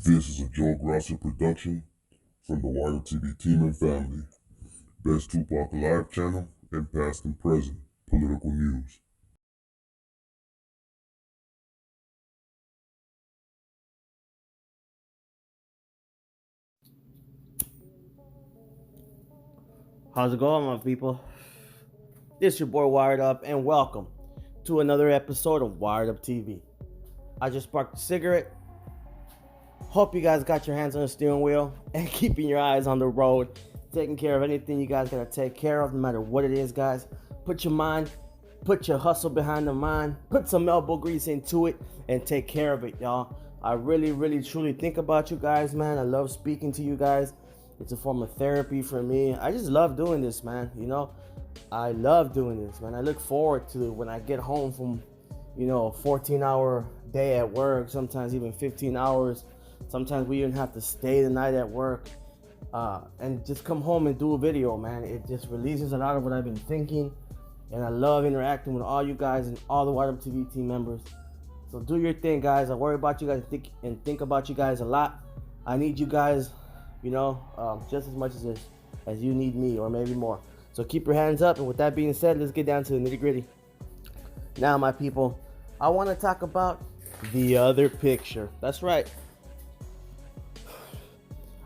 This is a Joe Grassi production from the Wire TV team and family. Best Tupac live channel and past and present political news. How's it going, my people? This is your boy Wired Up, and welcome to another episode of Wired Up TV. I just sparked a cigarette. Hope you guys got your hands on the steering wheel and keeping your eyes on the road, taking care of anything you guys gotta take care of, no matter what it is, guys. Put your hustle behind the mind, put some elbow grease into it, and take care of it, y'all. I really, truly think about you guys, man. I love speaking to you guys. It's a form of therapy for me. I just love doing this, man. I love doing this, man. I look forward to when I get home from, a 14-hour day at work, sometimes even 15 hours. Sometimes we even have to stay the night at work and just come home and do a video, man. It just releases a lot of what I've been thinking, and I love interacting with all you guys and all the Wired Up TV team members. So do your thing, guys. I worry about you guys and think about you guys a lot. I need you guys, just as much as you need me, or maybe more. So keep your hands up. And with that being said, let's get down to the nitty-gritty. Now, my people, I want to talk about the other picture. That's right.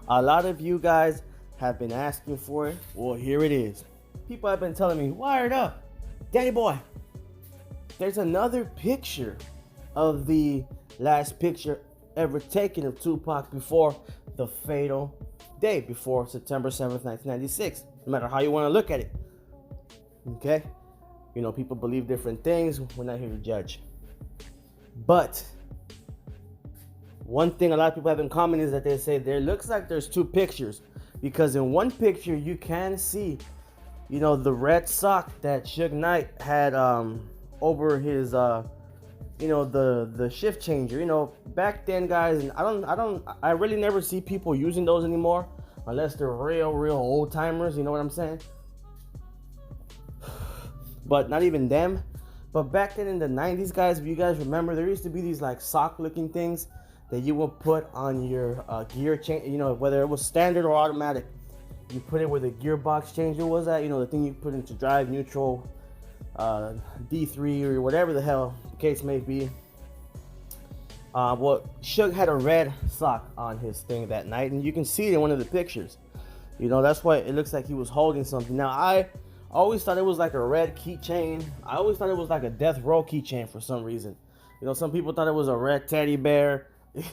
A lot of you guys have been asking for it. Well, here it is. People have been telling me, Wired Up, Danny boy, there's another picture of the last picture ever taken of Tupac before the fatal day, before September 7th, 1996. No matter how you want to look at it. Okay? People believe different things. We're not here to judge. But one thing a lot of people have in common is that they say there looks like there's two pictures, because in one picture you can see, the red sock that Suge Knight had over his the shift changer. Back then, guys, and I really never see people using those anymore unless they're real old timers, you know what I'm saying? But not even them. But back then in the 90s, guys, if you guys remember, there used to be these like sock looking things that you would put on your gear change, whether it was standard or automatic. You put it where the gearbox changer was at, the thing you put into drive, neutral, D3, or whatever the hell the case may be. Suge had a red sock on his thing that night, and you can see it in one of the pictures. That's why it looks like he was holding something. Now, I always thought it was like a red keychain. I always thought it was like a death row keychain for some reason. Some people thought it was a red teddy bear.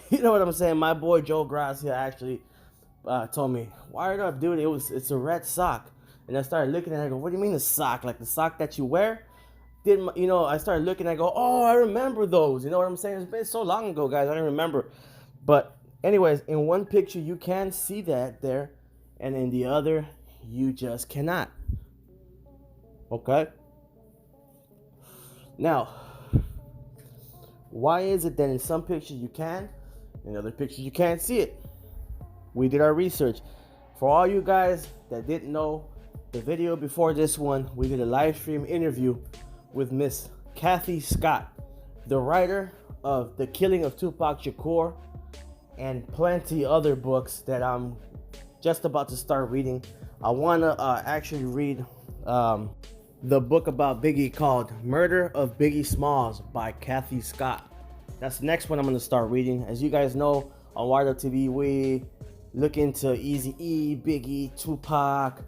You know what I'm saying? My boy Joe Grassi actually told me, Wired Up, dude, it's a red sock. And I started looking at it, I go, what do you mean a sock? Like the sock that you wear? I started looking, I go, oh, I remember those. You know what I'm saying? It's been so long ago, guys, I don't remember. But anyways, in one picture, you can see that there. And in the other, you just cannot. Okay? Now, why is it that in some pictures you can, in other pictures you can't see it? We did our research. For all you guys that didn't know, the video before this one, we did a live stream interview with Miss Kathy Scott, the writer of The Killing of Tupac Shakur and plenty other books that I'm just about to start reading. I want to actually read the book about Biggie called Murder of Biggie Smalls by Kathy Scott. That's the next one I'm going to start reading. As you guys know, on Wired Up TV, we look into Eazy-E, Biggie, Tupac,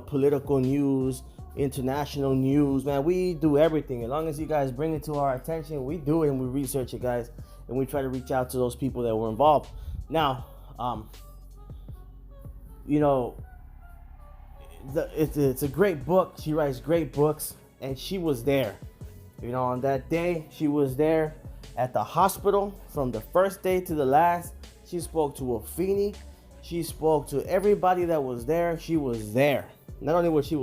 political news, international news, man. We do everything. As long as you guys bring it to our attention, we do it, and we research it, guys, and we try to reach out to those people that were involved. Now, it's a great book. She writes great books, and she was there. On that day, she was there at the hospital from the first day to the last. She spoke to Afeni. She spoke to everybody that was there. She was there. Not only was she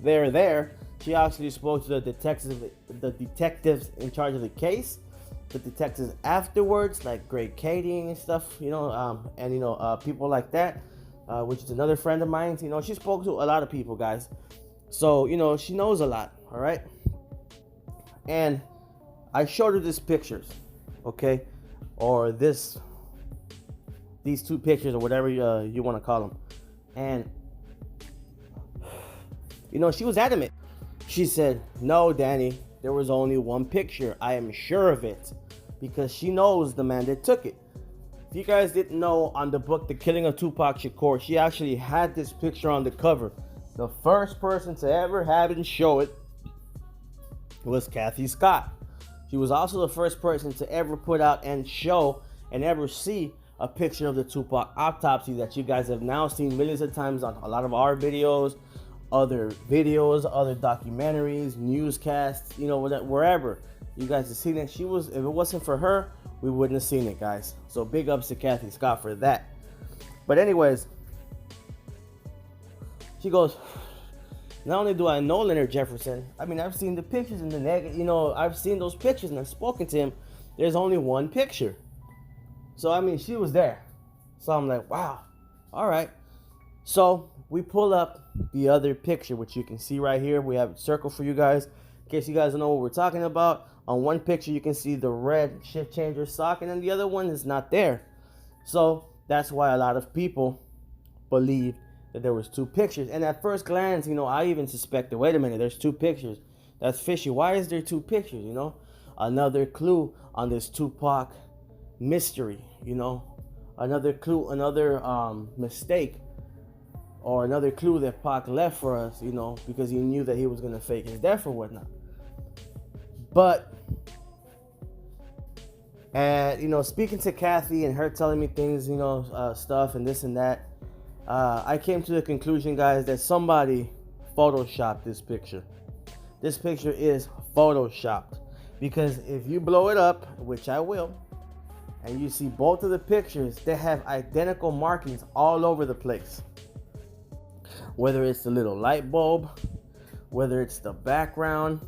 there, she actually spoke to the detectives in charge of the case, the detectives afterwards, like Greg Kading and stuff, people like that, which is another friend of mine. She spoke to a lot of people, guys. So, she knows a lot, all right? And I showed her these pictures, okay? or these two pictures, or whatever you want to call them. And she was adamant. She said, "No, Danny, there was only one picture. I am sure of it," because she knows the man that took it. If you guys didn't know, on the book The Killing of Tupac Shakur, she actually had this picture on the cover. The first person to ever have it and show it was Kathy Scott. She was also the first person to ever put out and show and ever see a picture of the Tupac autopsy that you guys have now seen millions of times on a lot of our videos, other documentaries, newscasts, wherever you guys have seen it. If it wasn't for her, we wouldn't have seen it, guys. So big ups to Kathy Scott for that. But anyways, she goes, "Not only do I know Leonard Jefferson, I've seen the pictures in the I've seen those pictures and I've spoken to him. There's only one picture." So she was there. So I'm like, wow, all right. So we pull up the other picture, which you can see right here. We have it circled for you guys, in case you guys don't know what we're talking about. On one picture, you can see the red shift changer sock, and then the other one is not there. So that's why a lot of people believe that there was two pictures. And at first glance, I even suspected, wait a minute, there's two pictures. That's fishy. Why is there two pictures? Another clue on this Tupac mystery. Another clue, another mistake, or another clue that Pac left for us, because he knew that he was gonna fake his death or whatnot. But, and speaking to Kathy and her telling me things, stuff and this and that, I came to the conclusion, guys, that somebody photoshopped this picture. This picture is photoshopped, because if you blow it up, which I will, and you see both of the pictures, they have identical markings all over the place. Whether it's the little light bulb, whether it's the background,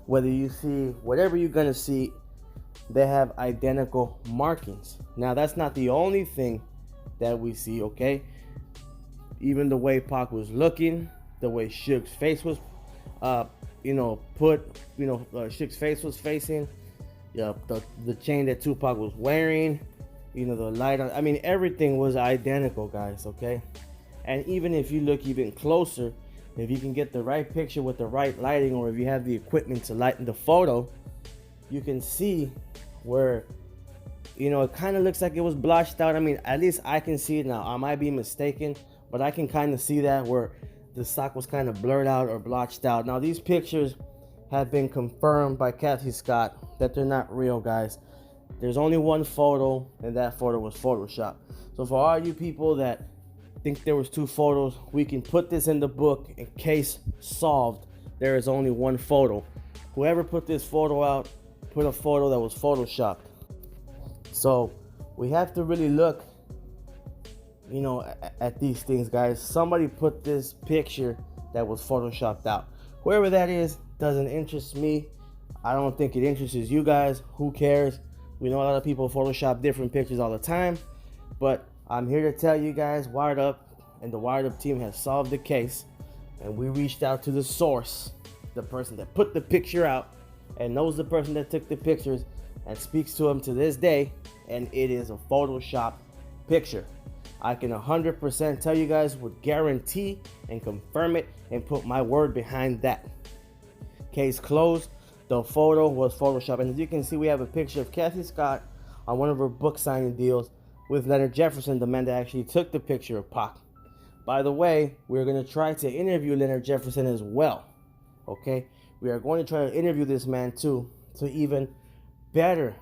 whether you see whatever you're gonna see, they have identical markings. Now that's not the only thing that we see, okay? Even the way Pac was looking, the way Suge's face was Suge's face was facing, the chain that Tupac was wearing, the light on, everything was identical, guys, okay? And even if you look even closer, if you can get the right picture with the right lighting, or if you have the equipment to lighten the photo, you can see where, it kind of looks like it was blotched out. At least I can see it now. I might be mistaken, but I can kind of see that where the sock was kind of blurred out or blotched out. Now, these pictures have been confirmed by Kathy Scott that they're not real, guys. There's only one photo, and that photo was Photoshopped. So for all you people that think there was two photos, we can put this in the book in case solved. There is only one photo. Whoever put this photo out put a photo that was Photoshopped. So we have to really look, at these things, guys. Somebody put this picture that was Photoshopped out. Whoever that is doesn't interest me. I don't think it interests you guys. Who cares? We know a lot of people Photoshop different pictures all the time, but I'm here to tell you guys, Wired Up and the Wired Up team has solved the case, and we reached out to the source, the person that put the picture out and knows the person that took the pictures and speaks to him to this day, and it is a Photoshop picture. I can 100% tell you guys with guarantee and confirm it and put my word behind that. Case closed. The photo was Photoshopped. And as you can see, we have a picture of Kathy Scott on one of her book signing deals with Leonard Jefferson, the man that actually took the picture of Pac. By the way, we're going to try to interview Leonard Jefferson as well. Okay? We are going to try to interview this man too, to even better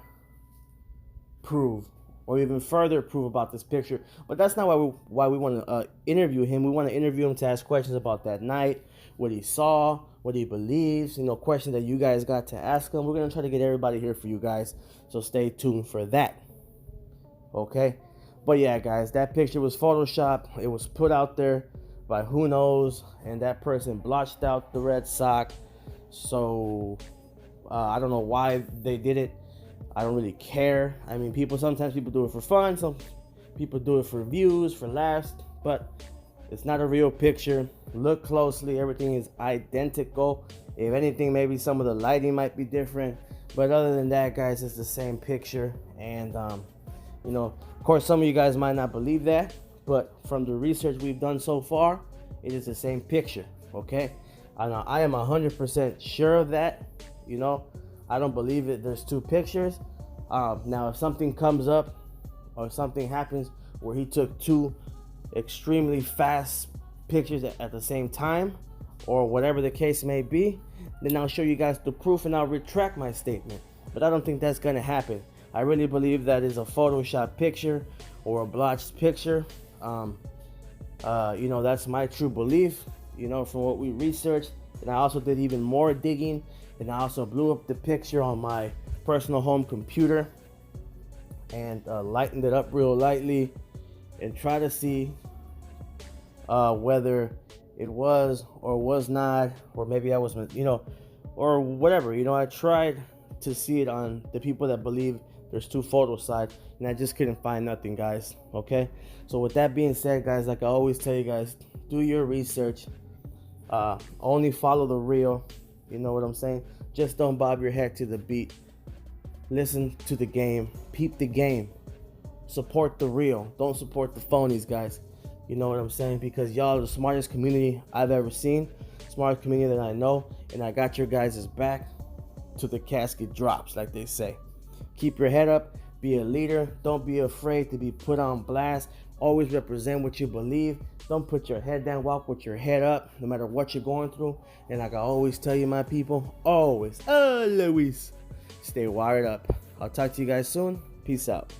prove or even further prove about this picture. But that's not why we want to interview him. We want to interview him to ask questions about that night, what he saw, what he believes, questions that you guys got to ask him. We're going to try to get everybody here for you guys, so stay tuned for that. Okay? But yeah, guys, that picture was Photoshopped. It was put out there by who knows, and that person blotched out the red sock. So I don't know why they did it. I don't really care. Sometimes people do it for fun. Some people do it for views, for laughs, but it's not a real picture. Look closely. Everything is identical. If anything, maybe some of the lighting might be different, But other than that, guys, it's the same picture. And you know, of course, some of you guys might not believe that, but from the research we've done so far, it is the same picture. Okay, I am 100% sure of that. You know, I don't believe it. There's two pictures. Now, if something comes up or something happens where he took two extremely fast pictures at the same time, or whatever the case may be, then I'll show you guys the proof and I'll retract my statement. But I don't think that's gonna happen. I really believe that is a Photoshop picture or a blotched picture. You know, that's my true belief, you know, from what we researched. And I also did even more digging, and I also blew up the picture on my personal home computer and lightened it up real lightly and try to see whether it was or was not, or maybe I was, you know, or whatever. You know, I tried to see it on the people that believe there's two photo sides, and I just couldn't find nothing, guys. Okay, so with that being said, guys, like I always tell you guys, do your research. Only follow the real. You know what I'm saying? Just don't bob your head to the beat. Listen to the game. Peep the game. Support the real. Don't support the phonies, guys. You know what I'm saying? Because y'all are the smartest community I've ever seen. Smartest community that I know. And I got your guys' back to the casket drops, like they say. Keep your head up. Be a leader. Don't be afraid to be put on blast. Always represent what you believe. Don't put your head down. Walk with your head up, no matter what you're going through. And like I always tell you, my people, always stay wired up. I'll talk to you guys soon. Peace out.